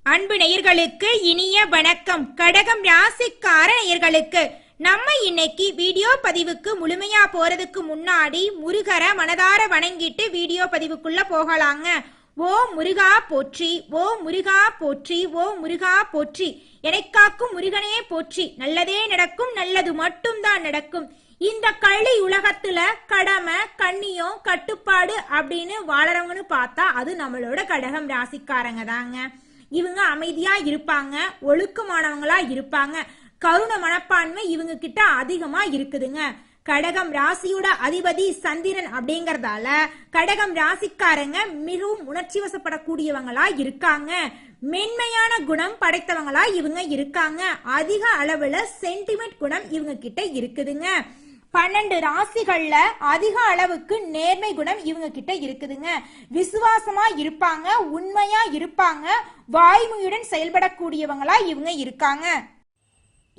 அன்பு நேயர்களுக்கு இனிய வணக்கம். கடகம் ராசிக்கார நேயர்களுக்கு நம்ம இன்னைக்கு வீடியோ பதிவுக்கு முழுமையா போறதுக்கு முன்னாடி முருகரை மனதார வணங்கிட்டு வீடியோ பதிவுக்குள்ள போகலாங்க. ஓ முருகா போற்றி, ஓ முருகா போற்றி, ஓ முருகா போற்றி, எனக்காக்கும் முருகனே போற்றி. நல்லதே நடக்கும், நல்லது மட்டும்தான் நடக்கும். இந்த கள்ளி உலகத்துல கடமை கண்ணியம் கட்டுப்பாடு அப்படின்னு வாழறவங்கன்னு பார்த்தா அது நம்மளோட கடகம் ராசிக்காரங்க தாங்க. இவங்க அமைதியா இருப்பாங்க, ஒழுக்கமானவங்களா இருப்பாங்க, கருணை மனப்பான்மை இவங்க கிட்ட அதிகமா இருக்குதுங்க. கடகம் ராசியோட அதிபதி சந்திரன் அப்படிங்கறதால கடகம் ராசிக்காரங்க மிகவும் உணர்ச்சி வசப்படக்கூடியவங்களா இருக்காங்க. மென்மையான குணம் படைத்தவங்களா இவங்க இருக்காங்க. அதிக அளவுல சென்டிமெண்ட் குணம் இவங்க கிட்ட இருக்குதுங்க. 12 ராசிகள்ல அதிக அளவுக்கு நேர்மை குணம் இவங்க கிட்ட இருக்குதுங்க. விசுவாசமா இருப்பாங்க, உண்மையா இருப்பாங்க, வாய்மையுடன் செயல்படக்கூடியவங்களா இவங்க இருக்காங்க.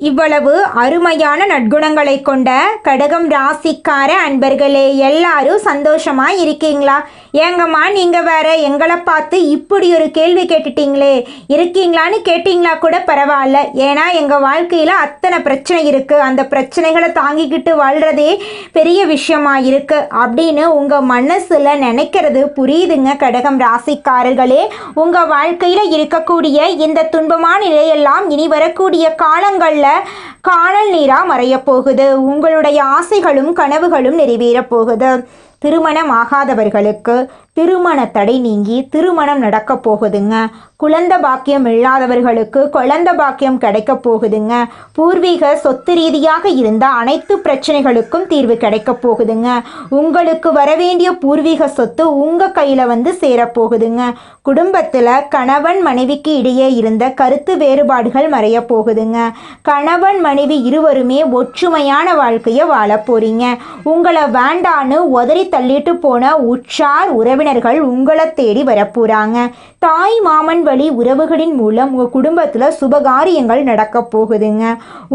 இவ்வளவு அருமையான நற்குணங்களை கொண்ட கடகம் ராசிக்கார அன்பர்களே, எல்லாரும் சந்தோஷமா இருக்கீங்களா? ஏங்கம்மா நீங்க வேற எங்களை பார்த்து இப்படி ஒரு கேள்வி கேட்டுட்டீங்களே, இருக்கீங்களான்னு கேட்டீங்களா கூட பரவாயில்ல. ஏன்னா எங்க வாழ்க்கையில அத்தனை பிரச்சனை இருக்கு, அந்த பிரச்சனைகளை தாங்கிக்கிட்டு வாழ்றதே பெரிய விஷயமா இருக்கு அப்படின்னு உங்க மனசுல நினைக்கிறது புரியுதுங்க. கடகம் ராசிக்காரர்களே, உங்க வாழ்க்கையில இருக்கக்கூடிய இந்த துன்பமான நிலையெல்லாம் இனி வரக்கூடிய காலங்கள்ல காணல் நீரா மறைய போகுது. உங்களுடைய ஆசைகளும் கனவுகளும் நிறைவேற போகுது. திருமணம் ஆகாதவர்களுக்கு திருமண தடை நீங்கி திருமணம் நடக்க போகுதுங்க. குழந்தை பாக்கியம் இல்லாதவர்களுக்கு குழந்தை பாக்கியம் கிடைக்க போகுதுங்க. பூர்வீக சொத்து ரீதியாக இருந்த அனைத்து பிரச்சனைகளுக்கும் தீர்வு கிடைக்க போகுதுங்க. உங்களுக்கு வரவேண்டிய பூர்வீக சொத்து உங்க கையில வந்து சேரப்போகுதுங்க. குடும்பத்துல கணவன் மனைவிக்கு இடையே இருந்த கருத்து வேறுபாடுகள் மறைய போகுதுங்க. கணவன் மனைவி இருவருமே ஒற்றுமையான வாழ்க்கையை வாழ போறீங்க. உங்களை வேண்டான்னு உதறி தள்ளிட்டு போன உற்றார் உறவினர்கள் உங்களை தேடி வரப்போறாங்க. தாய் மாமன் வழி உறவுகளின் மூலம் உங்க குடும்பத்துல சுபகாரியங்கள் நடக்க போகுதுங்க.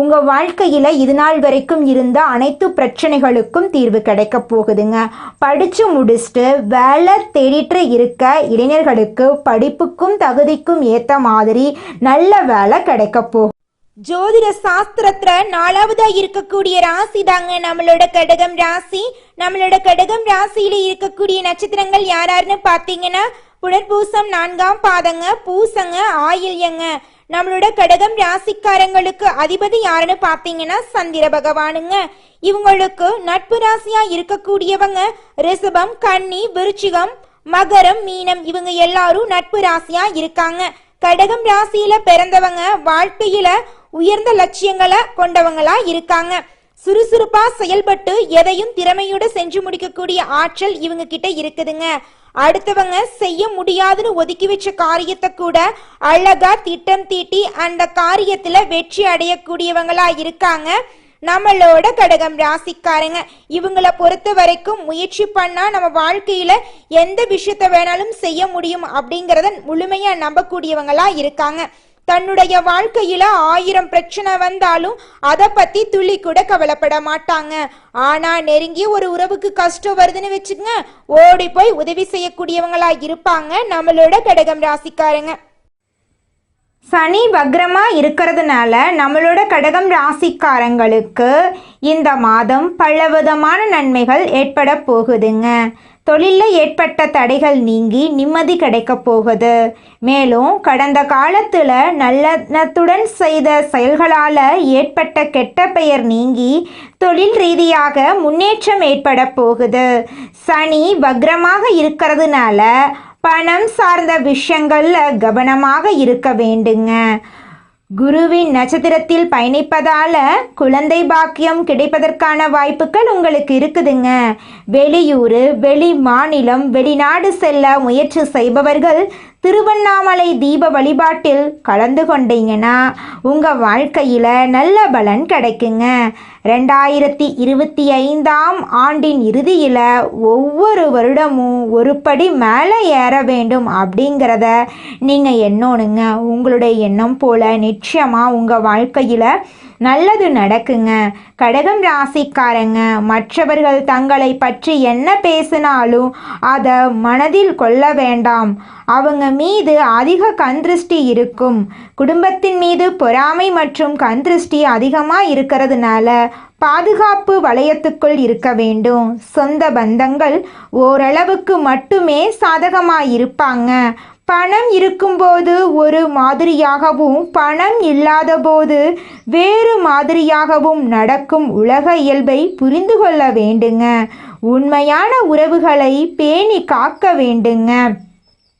உங்க வாழ்க்கையில இது நாள் வரைக்கும் இருந்த அனைத்து பிரச்சனைகளுக்கும் தீர்வு கிடைக்க போகுதுங்க. படிச்சு முடிச்சுட்டு வேலை தேடிட்டு இருக்க இளைஞர்களுக்கு படிப்புக்கும் தகுதிக்கும் ஏத்த மாதிரி நல்ல வேலை கிடைக்க போகும். ஜோதிட சாஸ்திரத்துல 4வதா இருக்கக்கூடிய ராசி தாங்க நம்மளோட கடகம் ராசி. நம்மளோட கடகம் ராசியில இருக்கக்கூடிய நட்சத்திரங்கள் யாராருன்னு பாத்தீங்கன்னா புனர்பூசம் 4ஆம் பாதங்க, பூசங்க, ஆயில்யங்க. நம்மளோட கடகம் ராசிக்காரங்களுக்கு அதிபதி யாருன்னு பாத்தீங்கன்னா சந்திர பகவானுங்க. இவங்களுக்கு நட்பு ராசியா இருக்கக்கூடியவங்க ரிஷபம், கன்னி, விருச்சிகம், மகரம், மீனம். இவங்க எல்லாரும் நட்பு ராசியா இருக்காங்க. கடகம் ராசியில பிறந்தவங்க வாழ்க்கையில உயர்ந்த லட்சியங்களை கொண்டவங்களா இருக்காங்க. சுறுசுறுப்பா செயல்பட்டு எதையும் திறமையோட செஞ்சு முடிக்கக்கூடிய ஆற்றல் இவங்க கிட்ட இருக்குதுங்க. அடுத்தவங்க செய்ய முடியாதுன்னு ஒதுக்கி வச்ச காரியத்தை கூட அழகா திட்டம் தீட்டி அந்த காரியத்துல வெற்றி அடையக்கூடியவங்களா இருக்காங்க நம்மளோட கடகம் ராசிக்காரங்க. இவங்களை பொறுத்த வரைக்கும் முயற்சி பண்ணா நம்ம வாழ்க்கையில எந்த விஷயத்த வேணாலும் செய்ய முடியும் அப்படிங்கறத முழுமையா நம்பக்கூடியவங்களா இருக்காங்க. தன்னுடைய வாழ்க்கையில 1000 பிரச்சனை வந்தாலும் அதை பத்தி துளி கூட கவலைப்பட மாட்டாங்க. ஆனா நெருங்கிய ஒரு உறவுக்கு கஷ்டம் வருதுன்னு வச்சுக்கங்க, ஓடி போய் உதவி செய்யக்கூடியவங்களா இருப்பாங்க நம்மளோட கடகம் ராசிக்காரங்க. சனி வக்ரமா இருக்கிறதுனால நம்மளோட கடகம் ராசிக்காரங்களுக்கு இந்த மாதம் பலவிதமான நன்மைகள் ஏற்பட போகுதுங்க. தொழிலில் ஏற்பட்ட தடைகள் நீங்கி நிம்மதி கிடைக்க போகுது. மேலும் கடந்த காலத்தில் நல்லத்துடன் செய்த செயல்களால் ஏற்பட்ட கெட்ட பெயர் நீங்கி தொழில் ரீதியாக முன்னேற்றம் ஏற்பட போகுது. சனி வக்ரமாக இருக்கிறதுனால பணம் சார்ந்த விஷயங்கள்ல கவனமாக இருக்க வேண்டுங்க. குருவின் நட்சத்திரத்தில் பயணிப்பதால குழந்தை பாக்கியம் கிடைப்பதற்கான வாய்ப்புகள் உங்களுக்கு இருக்குதுங்க. வெளியூர், வெளி மாநிலம், வெளிநாடு செல்ல முயற்சி செய்பவர்கள் திருவண்ணாமலை தீப வழிபாட்டில் கலந்து கொண்டீங்கன்னா உங்கள் வாழ்க்கையில் நல்ல பலன் கிடைக்குங்க. 2025ஆம் ஆண்டின் இறுதியில் ஒவ்வொரு வருடமும் ஒரு படி மேலே ஏற வேண்டும் அப்படிங்கிறத நீங்கள் எண்ணணுங்க. உங்களுடைய எண்ணம் போல் நிச்சயமாக உங்கள் வாழ்க்கையில் நல்லது நடக்குங்க. கடகம் ராசிக்காரங்க மற்றவர்கள் தங்களை பற்றி என்ன பேசினாலும் அதை மனதில் கொள்ள வேண்டாம். அவங்க மீது அதிக கண்திருஷ்டி இருக்கும். குடும்பத்தின் மீது பொறாமை மற்றும் கண்திருஷ்டி அதிகமாக இருக்கிறதுனால பாதுகாப்பு வளையத்துக்குள் இருக்க வேண்டும். சொந்த பந்தங்கள் ஓரளவுக்கு மட்டுமே சாதகமாக இருப்பாங்க. பணம் இருக்கும்போது ஒரு மாதிரியாகவும் பணம் இல்லாத போது வேறு மாதிரியாகவும் நடக்கும் உலக இயல்பை புரிந்து கொள்ள வேண்டுங்க. உண்மையான உறவுகளை பேணி காக்க வேண்டுங்க.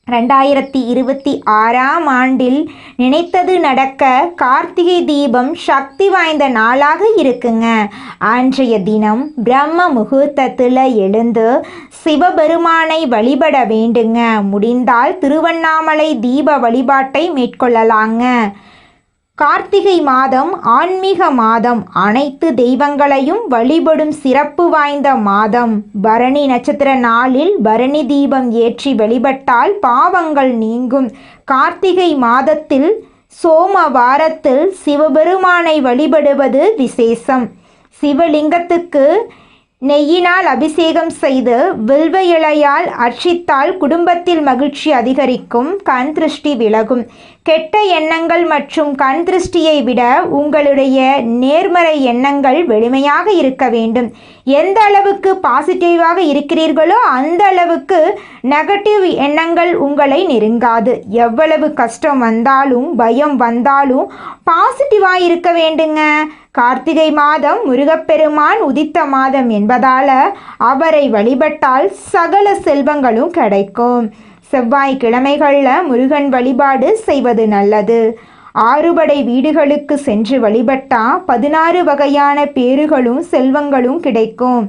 2026ஆம் ஆண்டில் நினைத்தது நடக்க கார்த்திகை தீபம் சக்தி வாய்ந்த நாளாக இருக்குங்க. அன்றைய தினம் பிரம்ம முகூர்த்தத்தில் எழுந்து சிவபெருமானை வழிபட வேண்டுங்க. முடிந்தால் திருவண்ணாமலை தீப வழிபாட்டை மேற்கொள்ளலாங்க. கார்த்திகை மாதம் ஆன்மீக மாதம். அனைத்து தெய்வங்களையும் வழிபடும் சிறப்பு வாய்ந்த மாதம். பரணி நட்சத்திர நாளில் பரணி தீபம் ஏற்றி வழிபட்டால் பாவங்கள் நீங்கும். கார்த்திகை மாதத்தில் சோமவாரத்தில் சிவபெருமானை வழிபடுவது விசேஷம். சிவலிங்கத்துக்கு நெய்யினால் அபிஷேகம் செய்து வில்வ இலையால் அர்ச்சித்தால் குடும்பத்தில் மகிழ்ச்சி அதிகரிக்கும். கண் திருஷ்டி விலகும். கெட்ட எண்ணங்கள் மற்றும் கண் திருஷ்டியை விட உங்களுடைய நேர்மறை எண்ணங்கள் வலிமையாக இருக்க வேண்டும். எந்த அளவுக்கு பாசிட்டிவாக இருக்கிறீர்களோ அந்த அளவுக்கு நெகட்டிவ் எண்ணங்கள் உங்களை நெருங்காது. எவ்வளவு கஷ்டம் வந்தாலும் பயம் வந்தாலும் பாசிட்டிவாக இருக்க வேண்டுங்க. கார்த்திகை மாதம் முருகப்பெருமான் உதித்த மாதம் என்பதால் அவரை வழிபட்டால் சகல செல்வங்களும் கிடைக்கும். செவ்வாய்க்கிழமைகளில் முருகன் வழிபாடு செய்வது நல்லது. ஆறுபடை வீடுகளுக்கு சென்று வழிபட்டால் 16 வகையான பேறுகளும் செல்வங்களும் கிடைக்கும்.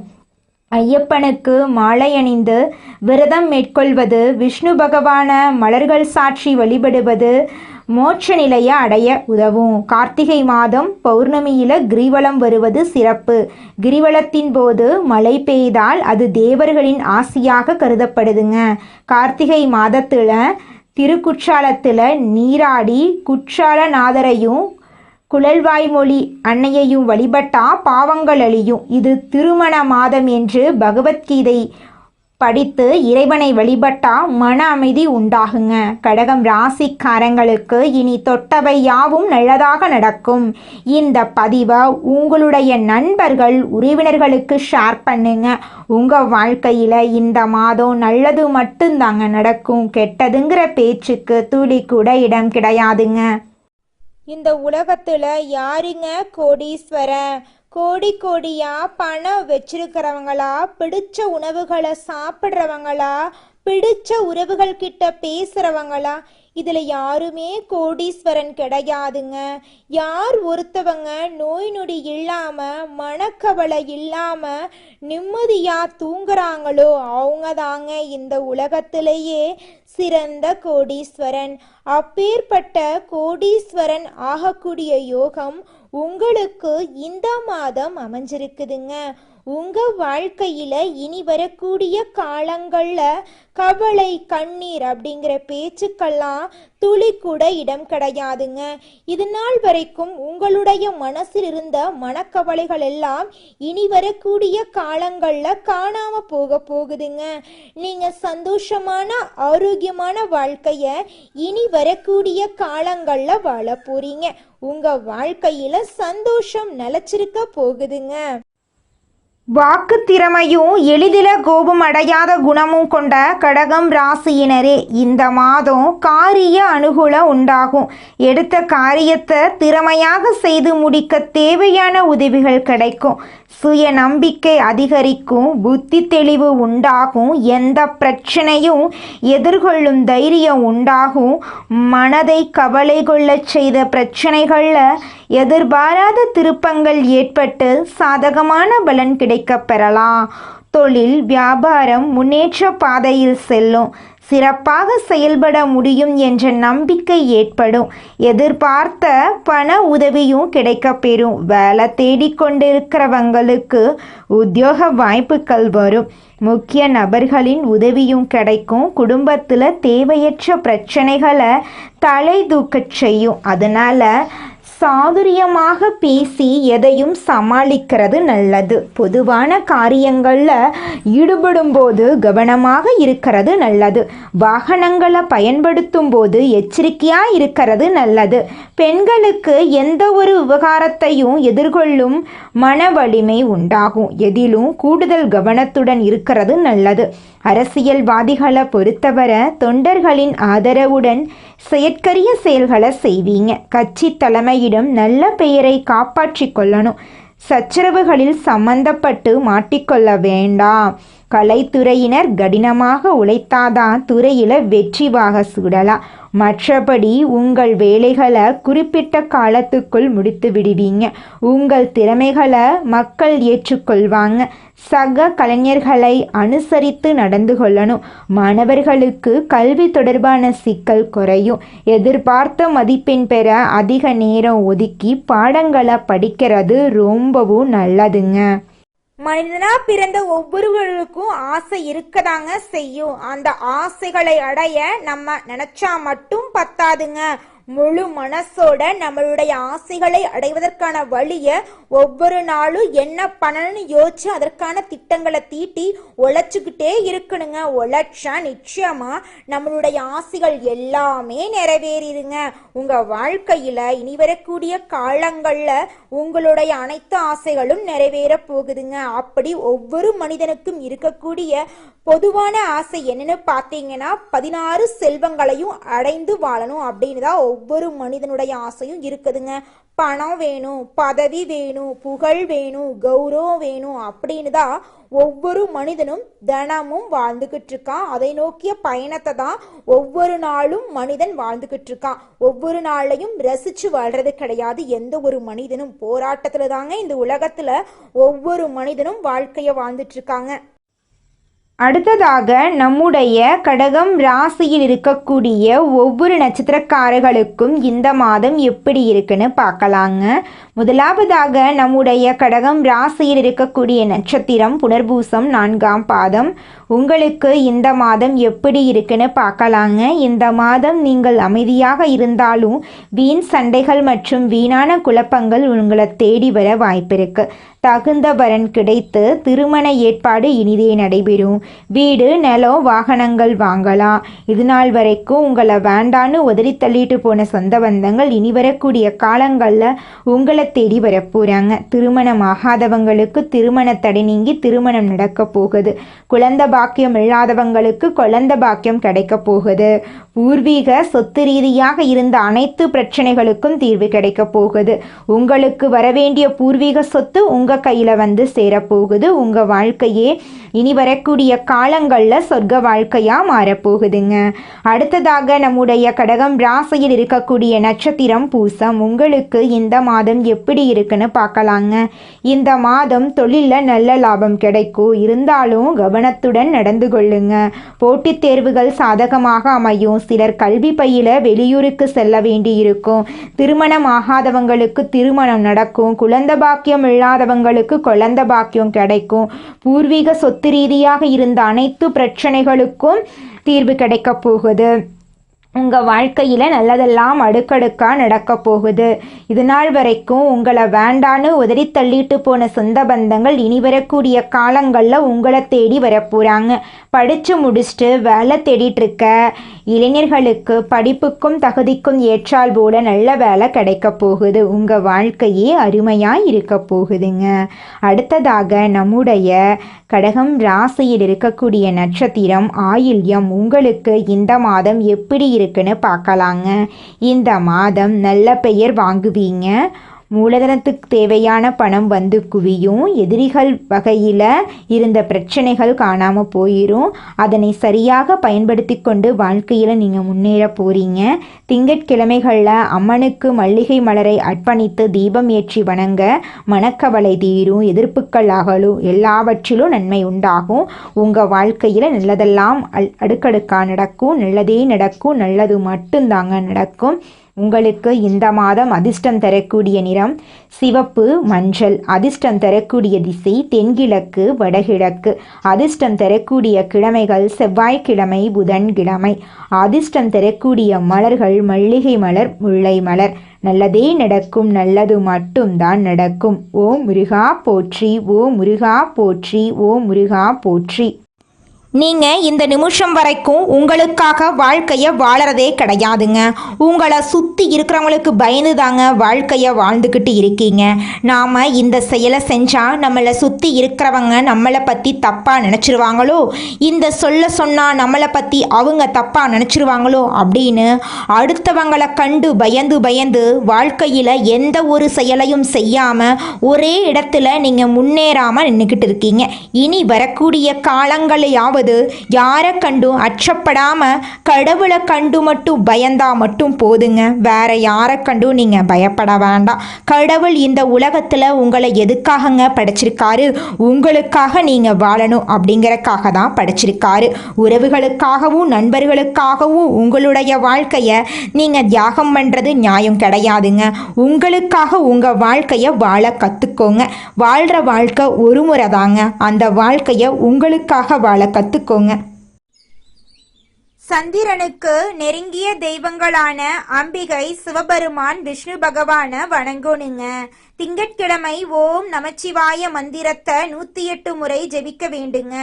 ஐயப்பனுக்கு மாலை அணிந்து விரதம் மேற்கொள்வது, விஷ்ணு பகவான மலர்கள் சாற்றி வழிபடுவது மோட்ச நிலையை அடைய உதவும். கார்த்திகை மாதம் பௌர்ணமியில் கிரிவலம் வருவது சிறப்பு. கிரிவலத்தின் போது மழை பெய்தால் அது தேவர்களின் ஆசியாக கருதப்படுதுங்க. கார்த்திகை மாதத்தில் திருக்குற்றாலத்தில் நீராடி குற்றாலநாதரையும் குழல்வாய்மொழி அன்னையையும் வழிபட்டா பாவங்கள் அழியும். இது திருமண மாதம் என்று பகவத்கீதை படித்து இறைவனை வழிபட்டா மன அமைதி உண்டாகுங்க. கடகம் ராசிக்காரங்களுக்கு இனி தொட்டவை யாவும் நல்லதாக நடக்கும். இந்த பதிவை உங்களுடைய நண்பர்கள் உறவினர்களுக்கு ஷேர் பண்ணுங்க. உங்கள் வாழ்க்கையில் இந்த மாதம் நல்லது மட்டும்தாங்க நடக்கும். கெட்டதுங்கிற பேச்சுக்கு துளி கூட இடம் கிடையாதுங்க. இந்த உலகத்துல யாருங்க கோடீஸ்வரன்? கோடி கோடியா பணம் வச்சிருக்கிறவங்களா, பிடிச்ச உணவுகளை சாப்பிட்றவங்களா, பிடிச்ச உறவுகள் கிட்ட பேசுறவங்களா? இதுல யாருமே கோடீஸ்வரன் கிடையாதுங்க. யார் ஒருத்தவங்க நோய் நொடி இல்லாம மனக்கவலை இல்லாம நிம்மதியா தூங்குறாங்களோ அவங்க தாங்க இந்த உலகத்திலேயே சிறந்த கோடீஸ்வரன். அப்பேற்பட்ட கோடீஸ்வரன் ஆகக்கூடிய யோகம் உங்களுக்கு இந்த மாதம் அமைஞ்சிருக்குதுங்க. உங்க வாழ்க்கையில இனி வரக்கூடிய காலங்கள்ல கவலை கண்ணீர் அப்படிங்கிற பேச்சுக்கெல்லாம் துளி கூட இடம் கிடையாதுங்க. இது நாள் வரைக்கும் உங்களுடைய மனசில் இருந்த மனக்கவலைகள் எல்லாம் இனி வரக்கூடிய காலங்கள்ல காணாம போகுதுங்க. நீங்க சந்தோஷமான ஆரோக்கியமான வாழ்க்கைய இனி வரக்கூடிய காலங்கள்ல வாழ போறீங்க. உங்க வாழ்க்கையில சந்தோஷம் நிலைச்சிருக்க போகுதுங்க. வாக்கு திறமையும் எளிதில் கோபம் அடையாத குணமும் கொண்ட கடகம் ராசியினரே இந்த மாதம் காரிய அனுகூலம் உண்டாகும். எடுத்த காரியத்தை திறமையாக செய்து முடிக்க தேவையான உதவிகள் கிடைக்கும். சுய நம்பிக்கை அதிகரிக்கும். புத்தி தெளிவு உண்டாகும். எந்த பிரச்சனையும் எதிர்கொள்ளும் தைரியம் உண்டாகும். மனதை கவலை கொள்ளச் செய்த பிரச்சனைகளில் எதிர்பாராத திருப்பங்கள் ஏற்பட்டு சாதகமான பலன் கிடைக்கப் பெறலாம். தொழில் வியாபாரம் முன்னேற்ற பாதையில் செல்லும். சிறப்பாக செயல்பட முடியும் என்ற நம்பிக்கை ஏற்படும். எதிர்பார்த்த பண உதவியும் கிடைக்கப்பெறும். வேலை தேடிக்கொண்டிருக்கிறவங்களுக்கு உத்தியோக வாய்ப்புகள் வரும். முக்கிய நபர்களின் உதவியும் கிடைக்கும். குடும்பத்தில் தேவையற்ற பிரச்சனைகளை தலை தூக்கச் செய்யும். அதனால் சாதுரியமாக பேசி எதையும் சமாளிக்கிறது நல்லது. பொதுவான காரியங்களில் ஈடுபடும் போது கவனமாக இருக்கிறது நல்லது. வாகனங்களை பயன்படுத்தும் போது எச்சரிக்கையாக இருக்கிறது நல்லது. பெண்களுக்கு எந்த ஒரு விவகாரத்தையும் எதிர்கொள்ளும் மன வலிமை உண்டாகும். எதிலும் கூடுதல் கவனத்துடன் இருக்கிறது நல்லது. அரசியல்வாதிகளை பொறுத்தவரை தொண்டர்களின் ஆதரவுடன் செயற்கரிய செயல்களை செய்வீங்க. கட்சி தலைமையிடம் நல்ல பெயரை காப்பாற்றி கொள்ளணும். சச்சரவுகளில் சம்பந்தப்பட்டு மாட்டிக்கொள்ள வேண்டாம். கலைத்துறையினர் கடினமாக உழைத்தாதான் துறையில் வெற்றி வாக சூடலாம். மற்றபடி உங்கள் வேலைகளை குறிப்பிட்ட காலத்துக்குள் முடித்து விடுவீங்க. உங்கள் திறமைகளை மக்கள் ஏற்றுக்கொள்வாங்க. சக கலைஞர்களை அனுசரித்து நடந்து கொள்ளணும். மாணவர்களுக்கு கல்வி தொடர்பான சிக்கல் குறையும். எதிர்பார்த்த மதிப்பெண் பெற அதிக நேரம் ஒதுக்கி பாடங்களை படிக்கிறது ரொம்பவும் நல்லதுங்க. மனிதனா பிறந்த ஒவ்வொருவருக்கும் ஆசை இருக்கதாங்க செய்யும். அந்த ஆசைகளை அடைய நம்ம நினைச்சா மட்டும் பத்தாதுங்க. முழு மனசோட நம்மளுடைய ஆசைகளை அடைவதற்கான வழிய ஒவ்வொரு நாளும் என்ன பண்ணணும்னு யோசிச்சு அதற்கான திட்டங்களை தீட்டி உழைச்சுக்கிட்டே இருக்கணுங்க. உழைச்சா நிச்சயமா நம்மளுடைய ஆசைகள் எல்லாமே நிறைவேறிடுங்க. உங்க வாழ்க்கையில இனி வரக்கூடிய காலங்கள்ல உங்களுடைய அனைத்து ஆசைகளும் நிறைவேற போகுதுங்க. அப்படி ஒவ்வொரு மனிதனுக்கும் இருக்கக்கூடிய பொதுவான ஆசை என்னன்னு பார்த்தீங்கன்னா 16 செல்வங்களையும் அடைந்து வாழணும் அப்படின்னு தான் ஒவ்வொரு மனிதனுடைய ஆசையும் இருக்குதுங்க. பணம் வேணும், பதவி வேணும், புகழ் வேணும், கௌரவம் வேணும் அப்படின்னு தான் ஒவ்வொரு மனிதனும் தினமும் வாழ்ந்துகிட்டு இருக்கான். அதை நோக்கிய பயணத்தை தான் ஒவ்வொரு நாளும் மனிதன் வாழ்ந்துகிட்டு இருக்கான். ஒவ்வொரு நாளையும் ரசிச்சு வாழ்றது கிடையாது. எந்த ஒரு மனிதனும் போராட்டத்துல தாங்க இந்த உலகத்துல ஒவ்வொரு மனிதனும் வாழ்க்கைய வாழ்ந்துட்டு இருக்காங்க. அடுத்ததாக நம்முடைய கடகம் ராசியில் இருக்கக்கூடிய ஒவ்வொரு நட்சத்திரக்காரர்களுக்கும் இந்த மாதம் எப்படி இருக்குன்னு பார்க்கலாங்க. முதலாவதாக நம்முடைய கடகம் ராசியில் இருக்கக்கூடிய நட்சத்திரம் புனர்பூசம் 4ஆம் பாதம். உங்களுக்கு இந்த மாதம் எப்படி இருக்குன்னு பார்க்கலாங்க. இந்த மாதம் நீங்கள் அமைதியாக இருந்தாலும் வீண் சண்டைகள் மற்றும் வீணான குழப்பங்கள் உங்களை தேடி வர வாய்ப்பிருக்கு. தகுந்த வரன் கிடைத்து திருமண ஏற்பாடு இனிதே நடைபெறும். வீடு, நிலம், வாகனங்கள் வாங்கலாம். இது நாள் வரைக்கும் உங்களை வேண்டான்னு உதறி தள்ளிட்டு போன சொந்த பந்தங்கள் இனி வரக்கூடிய காலங்களில் உங்களை தேடி வரப்போகிறாங்க. திருமணம் ஆகாதவங்களுக்கு திருமண தடை நீங்கி திருமணம் நடக்க போகுது. குழந்தை பாக்கியம் இல்லாதவங்களுக்கு குழந்தை பாக்கியம் கிடைக்க போகுது. பூர்வீக சொத்து ரீதியாக இருந்த அனைத்து பிரச்சனைகளுக்கும் தீர்வு கிடைக்க போகுது. உங்களுக்கு வரவேண்டிய பூர்வீக சொத்து உங்கள் கையில் வந்து சேரப்போகுது. உங்கள் வாழ்க்கையே இனி வரக்கூடிய காலங்களில் சொர்க்க வாழ்க்கையாக மாறப்போகுதுங்க. அடுத்ததாக நம்முடைய கடகம் ராசியில் இருக்கக்கூடிய நட்சத்திரம் பூசம். உங்களுக்கு இந்த மாதம் எப்படி இருக்குன்னு பார்க்கலாங்க. இந்த மாதம் தொழிலில் நல்ல லாபம் கிடைக்கும். இருந்தாலும் கவனத்துடன் நடந்து கொள்ளுங்க. போட்டித் தேர்வுகள் சாதகமாக அமையும். சிலர் கல்வி பயில வெளியூருக்கு செல்ல வேண்டி இருக்கும். திருமணம் ஆகாதவங்களுக்கு திருமணம் நடக்கும். குழந்தை பாக்கியம் இல்லாதவங்களுக்கு குழந்தை பாக்கியம் கிடைக்கும். பூர்வீக சொத்து ரீதியாக இருந்த அனைத்து பிரச்சனைகளுக்கும் தீர்வு கிடைக்க போகுது. உங்கள் வாழ்க்கையில் நல்லதெல்லாம் அடுக்கடுக்காக நடக்க போகுது. இது நாள் வரைக்கும் உங்களை வேண்டான்னு உதறி தள்ளிட்டு போன சொந்த பந்தங்கள் இனி வரக்கூடிய காலங்களில் உங்களை தேடி வரப்போகிறாங்க. படித்து முடிச்சுட்டு வேலை தேடிட்டு இருக்க இளைஞர்களுக்கு படிப்புக்கும் தகுதிக்கும் ஏற்றால் போல நல்ல வேலை கிடைக்க போகுது. உங்கள் வாழ்க்கையே அருமையாக இருக்க போகுதுங்க. அடுத்ததாக நம்முடைய கடகம் ராசியில் இருக்கக்கூடிய நட்சத்திரம் ஆயில்யம். உங்களுக்கு இந்த மாதம் எப்படி இருக்குன்னு பார்க்கலாங்க. இந்த மாதம் நல்ல பெயர் வாங்குவீங்க. மூலதனத்துக்கு தேவையான பணம் வந்து குவியும். எதிரிகள் வகையில் இருந்த பிரச்சனைகள் காணாமல் போயிடும். அதனை சரியாக பயன்படுத்தி கொண்டு வாழ்க்கையில் நீங்கள் முன்னேற போகிறீங்க. திங்கட்கிழமைகளில் அம்மனுக்கு மல்லிகை மலரை அர்ப்பணித்து தீபம் ஏற்றி வணங்க மனக்கவலை தீரும். எதிர்ப்புகள் அகலும். எல்லாவற்றிலும் நன்மை உண்டாகும். உங்கள் வாழ்க்கையில் நல்லதெல்லாம் அடுக்கடுக்காக நடக்கும். நல்லதே நடக்கும். நல்லது மட்டும்தாங்க நடக்கும். உங்களுக்கு இந்த மாதம் அதிர்ஷ்டம் தரக்கூடிய நிறம் சிவப்பு, மஞ்சள். அதிர்ஷ்டம் தரக்கூடிய திசை தென்கிழக்கு, வடகிழக்கு. அதிர்ஷ்டம் தரக்கூடிய கிழமைகள் செவ்வாய்க்கிழமை, புதன்கிழமை. அதிர்ஷ்டம் தரக்கூடிய மலர்கள் மல்லிகை மலர், முல்லை மலர். நல்லதே நடக்கும், நல்லது மட்டும்தான் நடக்கும். ஓம் முருகா போற்றி, ஓம் முருகா போற்றி, ஓம் முருகா போற்றி. நீங்கள் இந்த நிமிஷம் வரைக்கும் உங்களுக்காக வாழ்க்கையை வாழறதே கிடையாதுங்க. உங்களை சுற்றி இருக்கிறவங்களுக்கு பயந்து தாங்க வாழ்க்கையை வாழ்ந்துக்கிட்டு இருக்கீங்க. நாம் இந்த செயலை செஞ்சால் நம்மளை சுற்றி இருக்கிறவங்க நம்மளை பற்றி தப்பாக நினச்சிருவாங்களோ, இந்த சொன்னால் நம்மளை பற்றி அவங்க தப்பாக நினச்சிருவாங்களோ அப்படின்னு அடுத்தவங்களை கண்டு பயந்து வாழ்க்கையில் எந்த ஒரு செயலையும் செய்யாமல் ஒரே இடத்துல நீங்கள் முன்னேறாமல் நின்றுக்கிட்டு இருக்கீங்க. இனி வரக்கூடிய காலங்களையாவது யாரை கண்டும் அச்சப்படாம கடவுளை கண்டு மட்டும் பயந்தா மட்டும் போதுங்க. வேற யாரை கண்டும் நீங்க பயப்பட வேண்டாம். கடவுள் இந்த உலகத்துல உங்களை எதுக்காகங்க படைச்சிருக்காரு? உங்களுக்காக நீங்க வாழணும் அப்படிங்கறக்காக தான் படைச்சிருக்காரு. உறவுகளுக்காகவும் நண்பர்களுக்காகவும் உங்களுடைய வாழ்க்கைய நீங்க தியாகம் பண்றது நியாயம் கிடையாதுங்க. உங்களுக்காக உங்க வாழ்க்கைய வாழ கத்துக்கோங்க. வாழ்ற வாழ்க்கை ஒரு முறை தாங்க. அந்த வாழ்க்கைய உங்களுக்காக வாழ கத்துக்கோங்க. சந்திரனுக்கு நெருங்கிய தெய்வங்களான அம்பிகை, சிவபெருமான், விஷ்ணு பகவான வணங்கணுங்க. திங்கட்கிழமை ஓம் நமச்சிவாய மந்திரத்தை 108 முறை ஜெபிக்க வேண்டுங்க.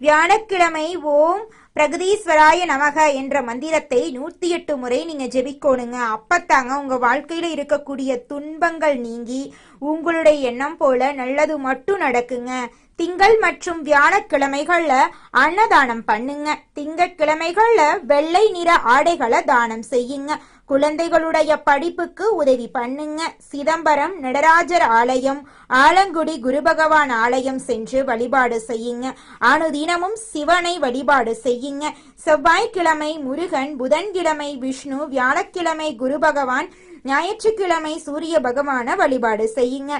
வியாழக்கிழமை ஓம் பிரகதீஸ்வராய நமக என்ற மந்திரத்தை 108 முறை நீங்க ஜெபிக்கணுங்க. அப்பத்தாங்க உங்க வாழ்க்கையில இருக்கக்கூடிய துன்பங்கள் நீங்கி உங்களுடைய எண்ணம் போல நல்லது மட்டும் நடக்குங்க. திங்கள் மற்றும் வியாழக்கிழமைகள்ல அன்னதானம் பண்ணுங்க. திங்கட்கிழமைகள்ல வெள்ளை நிற ஆடைகளை தானம் செய்யுங்க. குழந்தைகளுடைய படிப்புக்கு உதவி பண்ணுங்க. சிதம்பரம் நடராஜர் ஆலயம், ஆலங்குடி குரு பகவான் ஆலயம் சென்று வழிபாடு செய்யுங்க. அனுதினமும் சிவனை வழிபாடு செய்யுங்க. செவ்வாய்க்கிழமை முருகன், புதன்கிழமை விஷ்ணு, வியாழக்கிழமை குரு பகவான், ஞாயிற்றுக்கிழமை சூரிய பகவான வழிபாடு செய்யுங்க.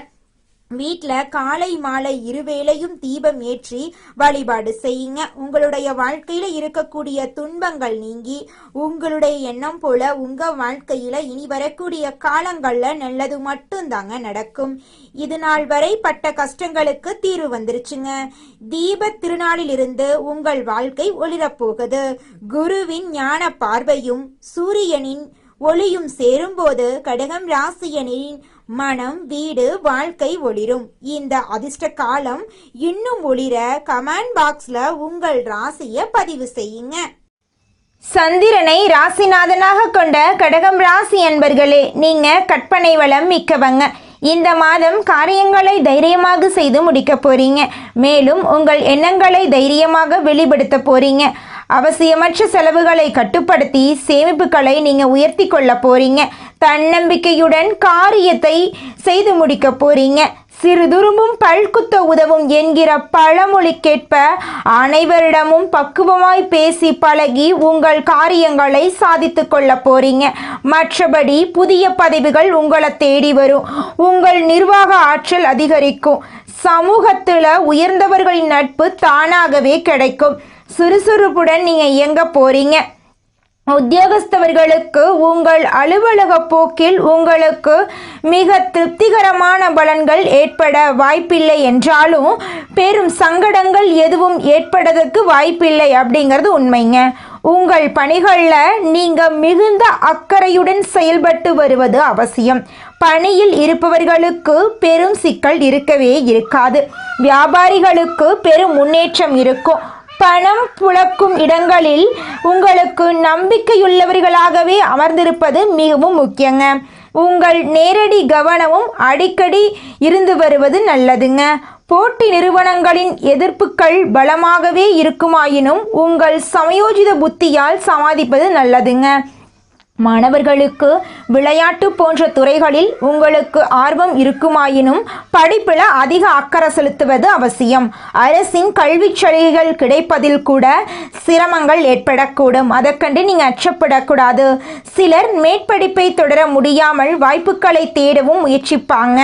வீட்டில் காலை மாலை இருவேளையும் தீபம் ஏற்றி வழிபாடு செய்யுங்க. உங்களுடைய வாழ்க்கையில இருக்கக்கூடிய துன்பங்கள் நீங்கி உங்களுடைய எண்ணம் போல உங்க வாழ்க்கையில இனி வரக்கூடிய காலங்கள்ல நல்லது மட்டும்தாங்க நடக்கும். இது நாள் வரை பட்ட கஷ்டங்களுக்கு தீர்வு வந்துருச்சுங்க. தீப திருநாளிலிருந்து உங்கள் வாழ்க்கை ஒளிரப்போகுது. குருவின் ஞான பார்வையும் சூரியனின் ஒளியும் சேரும்போது கடகம் ராசியனின் மனம், வீடு, வாழ்க்கை ஒளிரும். இந்த அதிர்ஷ்ட காலம் இன்னும் ஒளிர கமெண்ட் பாக்ஸ்ல உங்கள் ராசியை பதிவு செய்யுங்க. சந்திரனை ராசிநாதனாக கொண்ட கடகம் ராசி என்பர்களே, நீங்க கற்பனை வளம் மிக்கவங்க. இந்த மாதம் காரியங்களை தைரியமாக செய்து முடிக்க போறீங்க. மேலும் உங்கள் எண்ணங்களை தைரியமாக வெளிப்படுத்த போறீங்க. அவசியமற்ற செலவுகளை கட்டுப்படுத்தி சேமிப்புகளை நீங்க உயர்த்தி கொள்ள போறீங்க. தன்னம்பிக்கையுடன் காரியத்தை செய்து முடிக்க போறீங்க. சிறுதுரும்பும் பல்குத்த உதவும் என்கிற பழமொழிக்கேற்ப அனைவரிடமும் பக்குவமாய் பேசி பழகி உங்கள் காரியங்களை சாதித்து கொள்ள போறீங்க. மற்றபடி புதிய பதவிகள் உங்களை தேடி வரும். உங்கள் நிர்வாக ஆற்றல் அதிகரிக்கும். சமூகத்துல உயர்ந்தவர்களின் நட்பு தானாகவே கிடைக்கும். சுறுசுறுப்புடன் நீங்க இயங்க போறீங்க. உத்தியோகஸ்தவர்களுக்கு உங்கள் அலுவலக போக்கில் உங்களுக்கு மிக திருப்திகரமான பலன்கள் ஏற்பட வாய்ப்பில்லை என்றாலும் பெரும் சங்கடங்கள் எதுவும் ஏற்படுவதற்கு வாய்ப்பில்லை அப்படிங்கிறது உண்மைங்க. உங்கள் பணிகளில் நீங்கள் மிகுந்த அக்கறையுடன் செயல்பட்டு வருவது அவசியம். பணியில் இருப்பவர்களுக்கு பெரும் சிக்கல் இருக்கவே இருக்காது. வியாபாரிகளுக்கு பெரும் முன்னேற்றம் இருக்கும். பணம் புழக்கும் இடங்களில் உங்களுக்கு நம்பிக்கையுள்ளவர்களாகவே அமர்ந்திருப்பது மிகவும் முக்கியங்க. உங்கள் நேரடி கவனமும் அடிக்கடி இருந்து வருவது நல்லதுங்க. போட்டி நிறுவனங்களின் எதிர்ப்புகள் பலமாகவே இருக்குமாயினும் உங்கள் சமயோஜித புத்தியால் சமாளிப்பது நல்லதுங்க. மாணவர்களுக்கு விளையாட்டு போன்ற துறைகளில் உங்களுக்கு ஆர்வம் இருக்குமாயினும் படிப்பில் அதிக அக்கறை செலுத்துவது அவசியம். அரசின் கல்வி சலுகைகள் கிடைப்பதில் கூட சிரமங்கள் ஏற்படக்கூடும். அதை கண்டு நீங்கள் அச்சப்படக்கூடாது. சிலர் மேற்படிப்பை தொடர முடியாமல் வாய்ப்புகளை தேடவும் முயற்சிப்பாங்க.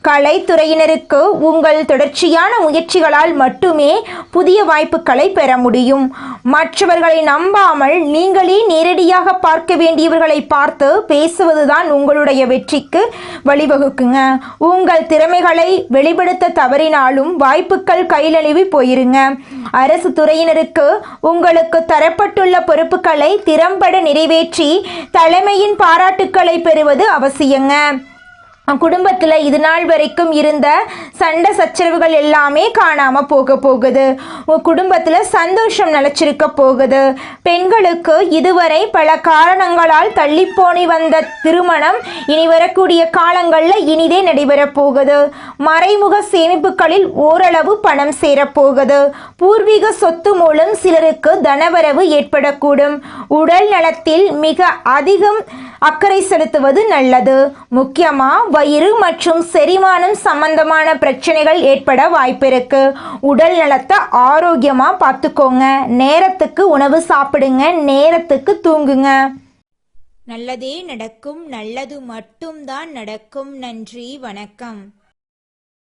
கலைத்துறையினருக்கு உங்கள் தொடர்ச்சியான முயற்சிகளால் மட்டுமே புதிய வாய்ப்புகளை பெற முடியும். மற்றவர்களை நம்பாமல் நீங்களே நேரடியாக பார்க்க வேண்டியவர்களை பார்த்து பேசுவதுதான் உங்களுடைய வெற்றிக்கு வழிவகுக்குங்க. உங்கள் திறமைகளை வெளிப்படுத்த தவறினாலும் வாய்ப்புகள் கைநழுவி போயிருங்க. அரசு துறையினருக்கு உங்களுக்கு தரப்பட்டுள்ள பொறுப்புகளை திறம்பட நிறைவேற்றி தலைமையின் பாராட்டுக்களை பெறுவது அவசியங்க. குடும்பத்தில் இது நாள் வரைக்கும் இருந்த சண்டை சச்சரவுகள் எல்லாமே காணாமல் போகுது. குடும்பத்தில் சந்தோஷம் நிலச்சிருக்க போகுது. பெண்களுக்கு இதுவரை பல காரணங்களால் தள்ளிப்போனி வந்த திருமணம் இனி வரக்கூடிய காலங்களில் இனிதே நடைபெறப் போகுது. மறைமுக சேமிப்புகளில் ஓரளவு பணம் சேரப்போகுது. பூர்வீக சொத்து மூலம் சிலருக்கு தனவரவு ஏற்படக்கூடும். உடல் நலத்தில் மிக அதிகம் அக்கறை செலுத்துவது நல்லது. முக்கியமாக வயிறு மற்றும் செரிமானம் சம்பந்தமான பிரச்சனைகள் ஏற்பட வாய்ப்பிருக்கு. உடல் நலத்தை ஆரோக்கியமா பார்த்துக்கோங்க. நேரத்துக்கு உணவு சாப்பிடுங்க, நேரத்துக்கு தூங்குங்க. நல்லதே நடக்கும், நல்லது மட்டும்தான் நடக்கும். நன்றி, வணக்கம்.